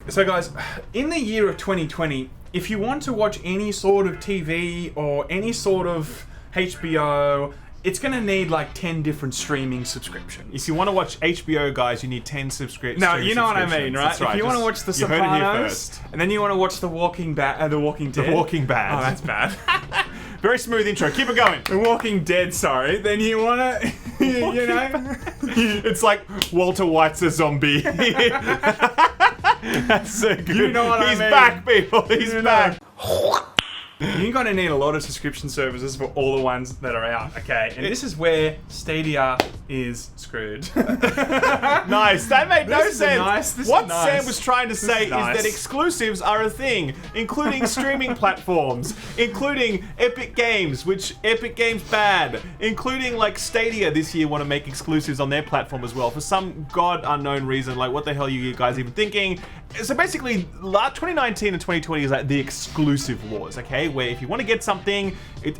So guys, in the year of 2020, if you want to watch any sort of TV or any sort of HBO, it's going to need like 10 different streaming subscriptions. If you want to watch HBO, guys, you need 10 subscriptions. No, you know what I mean, right? That's right. If you want to watch The Sopranos, and then you want to watch The Walking Dead. The Walking Bad. Oh, that's bad. Very smooth intro. Keep it going. The Walking Dead, sorry. Then you want to, you know? It's like Walter White's a zombie. That's so good. You know what I mean. He's back, people. He's back. You're going to need a lot of subscription services for all the ones that are out, okay? And this is where Stadia is screwed. Nice. That made no sense. What Sam was trying to say is that exclusives are a thing, including streaming platforms, including Epic Games, which Epic Games bad, including like Stadia this year want to make exclusives on their platform as well for some god unknown reason. Like, what the hell are you guys even thinking? So basically, 2019 and 2020 is like the exclusive wars, okay? Where if you want to get something,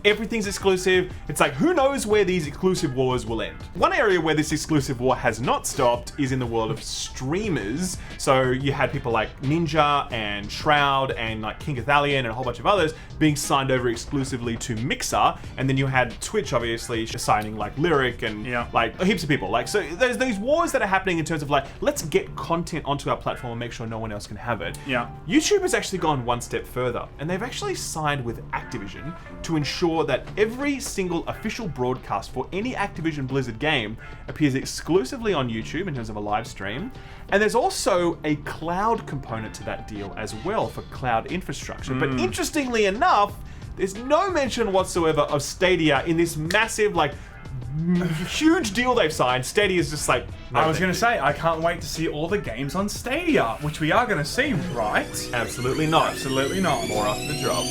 everything's exclusive. It's like, who knows where these exclusive wars will end? One area where this exclusive war has not stopped is in the world of streamers. So you had people like Ninja and Shroud and like King Ithalian and a whole bunch of others being signed over exclusively to Mixer. And then you had Twitch, obviously, signing like Lyric and like heaps of people. Like, so there's these wars that are happening in terms of like, let's get content onto our platform and make sure no one else can have it. Yeah. YouTube has actually gone one step further, and they've actually signed with Activision to ensure that every single official broadcast for any Activision Blizzard game appears exclusively on YouTube in terms of a live stream. And there's also a cloud component to that deal as well for cloud infrastructure. But interestingly enough, there's no mention whatsoever of Stadia in this massive, like, huge deal they've signed. Stadia is just like, no, I was going to say, I can't wait to see all the games on Stadia, which we are going to see, right? Absolutely not. Absolutely not. More after the drop.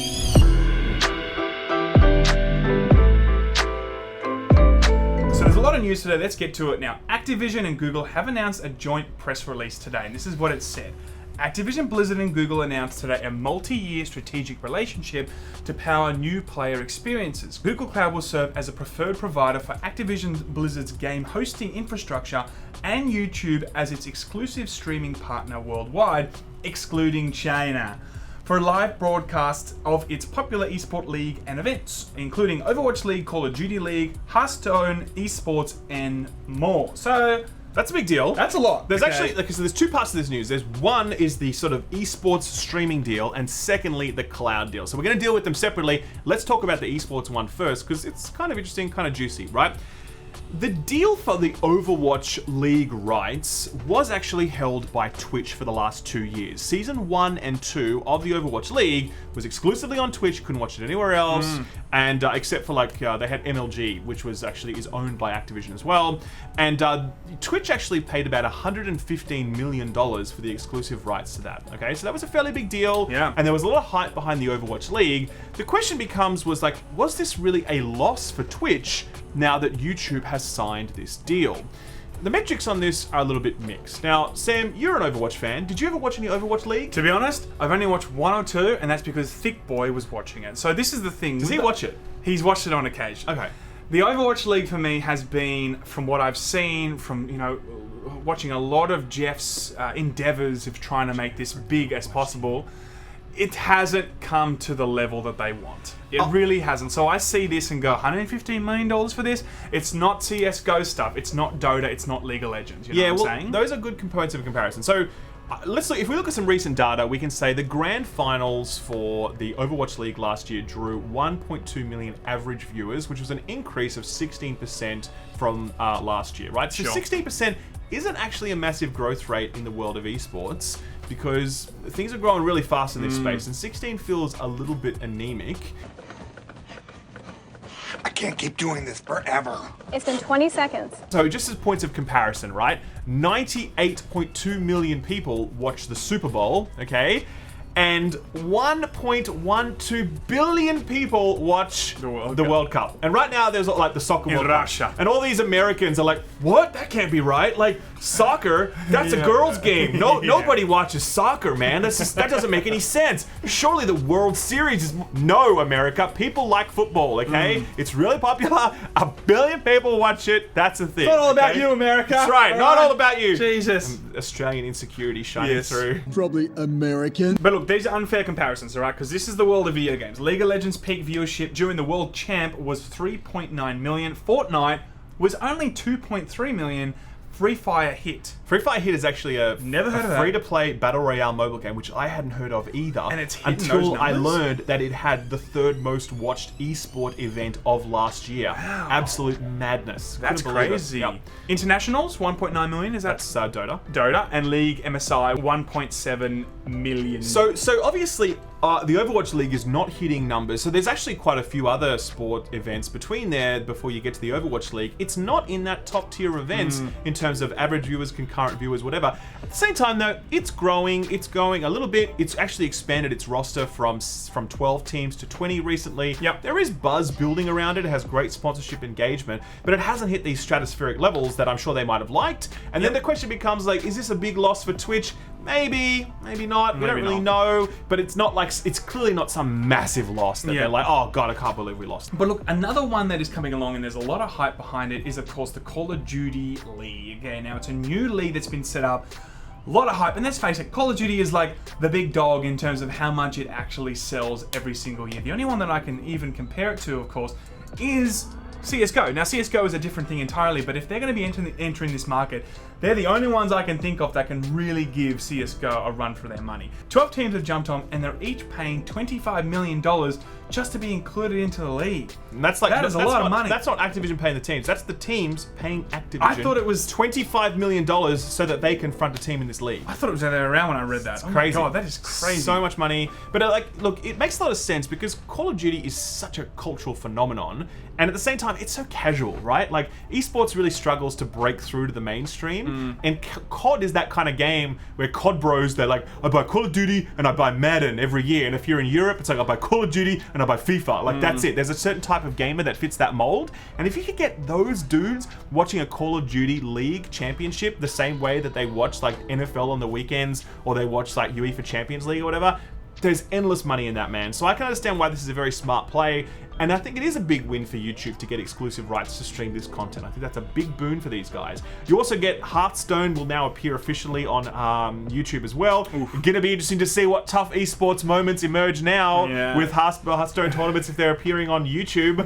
So there's a lot of news today. Let's get to it now. Activision and Google have announced a joint press release today, and this is what it said. Activision Blizzard and Google announced today a multi-year strategic relationship to power new player experiences. Google Cloud will serve as a preferred provider for Activision Blizzard's game hosting infrastructure and YouTube as its exclusive streaming partner worldwide, excluding China, for live broadcasts of its popular esports league and events, including Overwatch League, Call of Duty League, Hearthstone, Esports, and more. So that's a big deal. That's a lot. There's actually, like, so there's two parts to this news. There's one is the sort of esports streaming deal, and secondly, the cloud deal. So we're going to deal with them separately. Let's talk about the esports one first, because it's kind of interesting, kind of juicy, right? The deal for the Overwatch League rights was actually held by Twitch for the last 2 years. Season 1 and 2 of the Overwatch League was exclusively on Twitch. You couldn't watch it anywhere else, and except for like they had MLG, which was actually is owned by Activision as well. And Twitch actually paid about $115 million for the exclusive rights to that. Okay, so that was a fairly big deal. Yeah. And there was a lot of hype behind the Overwatch League. The question becomes, was this really a loss for Twitch now that YouTube has signed this deal? The metrics on this are a little bit mixed. Now, Sam, you're an Overwatch fan. Did you ever watch any Overwatch League? To be honest, I've only watched one or two, and that's because Thick Boy was watching it. So this is the thing. Does he watch it? He's watched it on occasion. Okay. The Overwatch League for me has been, from what I've seen, from, you know, watching a lot of Jeff's endeavors of trying to make this big as possible, it hasn't come to the level that they want. It really hasn't. So I see this and go, $115 million for this? It's not CSGO stuff. It's not Dota. It's not League of Legends. You know what I'm saying? Those are good components of comparison. So let's look. If we look at some recent data, we can say the grand finals for the Overwatch League last year drew 1.2 million average viewers, which was an increase of 16% from last year, right? So 16% isn't actually a massive growth rate in the world of esports, because things are growing really fast in this space, and 16 feels a little bit anemic. I can't keep doing this forever. It's been 20 seconds. So just as points of comparison, right? 98.2 million people watched the Super Bowl, okay? and 1.12 billion people watch the World Cup. And right now there's like the soccer World Russia. Cup. And all these Americans are like, what? That can't be right. Like, soccer, that's a girl's game. Nobody watches soccer, man. That doesn't make any sense. Surely the World Series is... No, America. People like football, okay? It's really popular. 1 billion people watch it. That's a thing. Not all about you, America. That's right. Not all about you. Jesus. Australian insecurity shining through. Probably American. But look, these are unfair comparisons, alright? Because this is the world of video games. League of Legends peak viewership during the World Champ was 3.9 million. Fortnite was only 2.3 million. Free Fire Hit. Free Fire Hit is actually a Never heard of that. free-to-play battle royale mobile game, which I hadn't heard of either. And it's hitting until those I numbers? learned that it had the third most watched esport event of last year. Wow. Absolute madness. That's Couldn't believe it. crazy. Yep. Internationals, 1.9 million. Is that That's Dota. Dota? And League MSI, 1.7 million. So obviously, the Overwatch League is not hitting numbers. So there's actually quite a few other sport events between there before you get to the Overwatch League. It's not in that top tier events in terms of average viewers, concurrent viewers, whatever. At the same time, though, it's growing. It's going a little bit. It's actually expanded its roster from 12 teams to 20 recently. Yep. There is buzz building around it. It has great sponsorship engagement, but it hasn't hit these stratospheric levels that I'm sure they might have liked. And then the question becomes like, is this a big loss for Twitch? Maybe, maybe not. We don't really know, but it's not like, it's clearly not some massive loss that they're like, oh god, I can't believe we lost. But look, another one that is coming along, and there's a lot of hype behind it, is of course the Call of Duty League. Okay, now it's a new league that's been set up. A lot of hype, and let's face it, Call of Duty is like the big dog in terms of how much it actually sells every single year. The only one that I can even compare it to, of course, is CSGO. Now, CSGO is a different thing entirely, but if they're going to be entering this market, they're the only ones I can think of that can really give CSGO a run for their money. 12 teams have jumped on, and they're each paying $25 million just to be included into the league. And that's like, that is a lot of money. That's not Activision paying the teams. That's the teams paying Activision. I thought it was $25 million so that they can front a team in this league. I thought it was the other way around when I read that. It's crazy. Oh my god, that is crazy. So much money. But look, it makes a lot of sense because Call of Duty is such a cultural phenomenon, and at the same time, it's so casual, right? Like, esports really struggles to break through to the mainstream, and COD is that kind of game where COD bros, they're like, I buy Call of Duty and I buy Madden every year, and if you're in Europe, it's like, I buy Call of Duty and I buy FIFA. Like, that's it. There's a certain type of gamer that fits that mold, and if you could get those dudes watching a Call of Duty League championship the same way that they watch, like, NFL on the weekends, or they watch, like, UEFA Champions League or whatever, there's endless money in that, man. So I can understand why this is a very smart play, and I think it is a big win for YouTube to get exclusive rights to stream this content. I think that's a big boon for these guys. You also get Hearthstone will now appear officially on YouTube as well. Gonna be interesting to see what tough esports moments emerge now with Hearthstone tournaments if they're appearing on YouTube.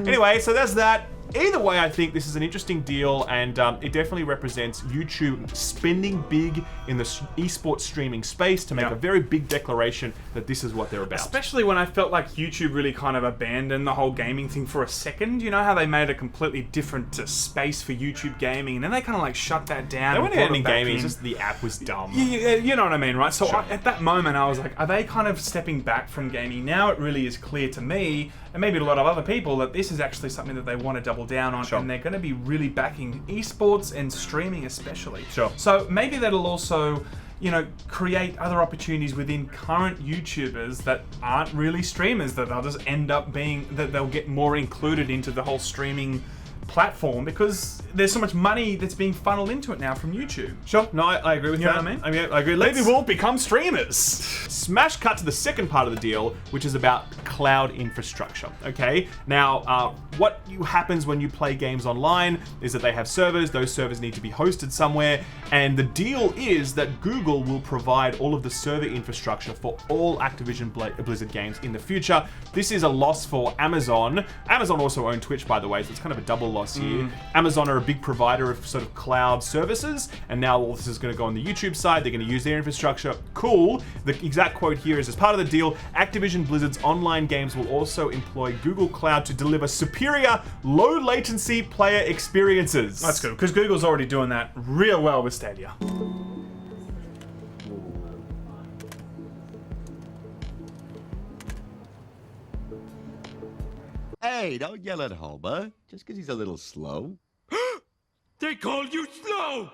Anyway, so there's that. Either way, I think this is an interesting deal, and it definitely represents YouTube spending big in the esports streaming space to make a very big declaration that this is what they're about. Especially when I felt like YouTube really kind of abandoned the whole gaming thing for a second. You know how they made a completely different space for YouTube gaming, and then they kind of like shut that down. They weren't ending gaming, it's just the app was dumb. Yeah, you know what I mean, right? So at that moment, I was like, are they kind of stepping back from gaming? Now it really is clear to me, and maybe a lot of other people, that this is actually something that they want to double down on, and they're going to be really backing esports and streaming especially. So maybe that'll also, you know, create other opportunities within current YouTubers that aren't really streamers, that they'll just end up being, that they'll get more included into the whole streaming platform because there's so much money that's being funneled into it now from YouTube. No, I agree with You that. know what I mean? I agree. Maybe we'll become streamers. Smash cut to the second part of the deal, which is about cloud infrastructure. Okay, now what happens when you play games online is that they have servers. Those servers need to be hosted somewhere, and the deal is that Google will provide all of the server infrastructure for all Activision Blizzard games in the future. This is a loss for Amazon. Amazon also own Twitch, by the way, so it's kind of a double loss here. Amazon are a big provider of sort of cloud services, and now all this is going to go on the YouTube side. They're going to use their infrastructure. Cool. The exact quote here is, as part of the deal, Activision Blizzard's online games will also employ Google Cloud to deliver superior, low latency player experiences. That's good, because Google's already doing that real well with Stadia. Hey, don't yell at Homer, just because he's a little slow. They called you slow!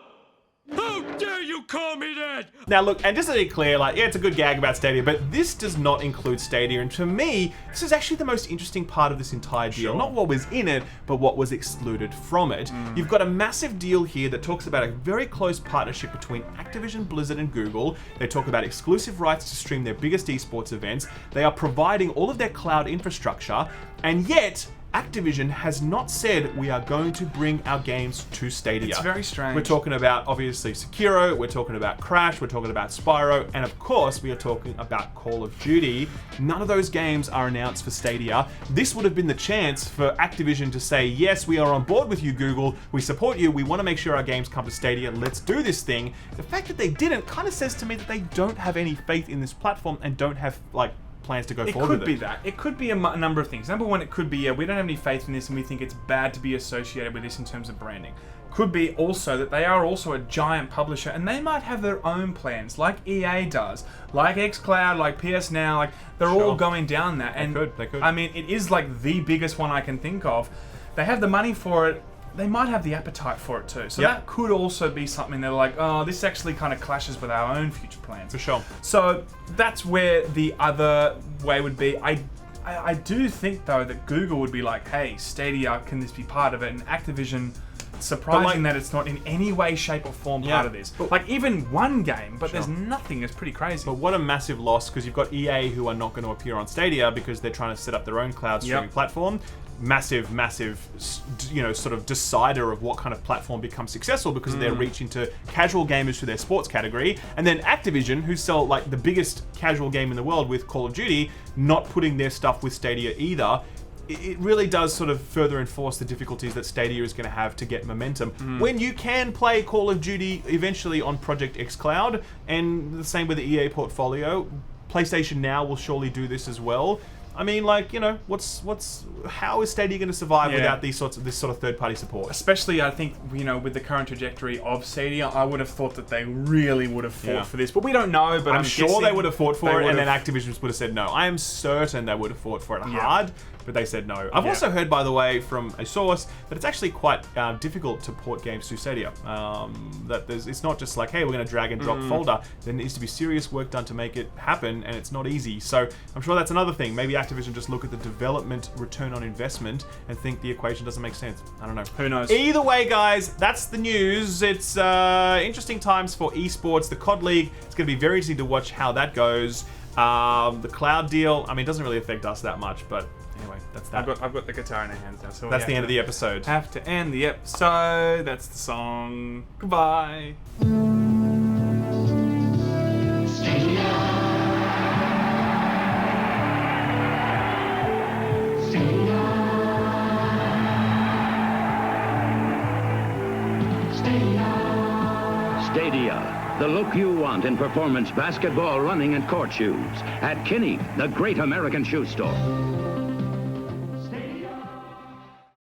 How dare you call me that? Now look, and just to be clear, like, yeah, it's a good gag about Stadia, but this does not include Stadia, and to me, this is actually the most interesting part of this entire deal. Sure. Not what was in it, but what was excluded from it. You've got a massive deal here that talks about a very close partnership between Activision, Blizzard, and Google. They talk about exclusive rights to stream their biggest esports events. They are providing all of their cloud infrastructure, and yet Activision has not said we are going to bring our games to Stadia. It's very strange. We're talking about, obviously, Sekiro, we're talking about Crash, we're talking about Spyro, and of course, we are talking about Call of Duty. None of those games are announced for Stadia. This would have been the chance for Activision to say, yes, we are on board with you, Google. We support you. We want to make sure our games come to Stadia. Let's do this thing. The fact that they didn't kind of says to me that they don't have any faith in this platform and don't have, like, plans to go forward with it. It could be that. It could be a number of things. Number one, it could be, yeah, we don't have any faith in this and we think it's bad to be associated with this in terms of branding. Could be also that they are also a giant publisher and they might have their own plans, like EA does, like xCloud, like PS Now, like they're all going down that. And They could. I mean, it is like the biggest one I can think of. They have the money for it. They might have the appetite for it too. So that could also be something they're like, oh, this actually kind of clashes with our own future plans. For sure. So that's where the other way would be. I do think though that Google would be like, hey, Stadia, can this be part of it? And Activision, surprising that it's not in any way, shape or form part of this. Like even one game, but there's nothing. It's pretty crazy. But what a massive loss, because you've got EA who are not going to appear on Stadia because they're trying to set up their own cloud streaming platform. Massive, you know, sort of decider of what kind of platform becomes successful because of their reach into casual gamers through their sports category. And then Activision, who sell like the biggest casual game in the world with Call of Duty, not putting their stuff with Stadia either. It really does sort of further enforce the difficulties that Stadia is going to have to get momentum when you can play Call of Duty eventually on Project xCloud, and the same with the EA portfolio. PlayStation Now will surely do this as well. I mean, like, you know, how is Stadia going to survive without this sort of third-party support? Especially, I think, you know, with the current trajectory of Stadia, I would have thought that they really would have fought for this. But we don't know, but I'm sure they would have fought for it, and then Activision would have said no. I am certain they would have fought for it hard, but they said no. I've also heard, by the way, from a source, that it's actually quite difficult to port games to Stadia. That it's not just like, hey, we're going to drag and drop folder. There needs to be serious work done to make it happen, and it's not easy. So I'm sure that's another thing. Maybe Activision just look at the development return on investment and think the equation doesn't make sense. I don't know. Who knows? Either way, guys, that's the news. It's interesting times for esports. The COD League, it's going to be very interesting to watch how that goes. The cloud deal, I mean, it doesn't really affect us that much, but anyway, that's that. I've got the guitar in our hands now, so that's the end of the episode. Have to end the episode. That's the song. Goodbye. Stadia, the look you want in performance basketball, running, and court shoes. At Kinney, the great American shoe store.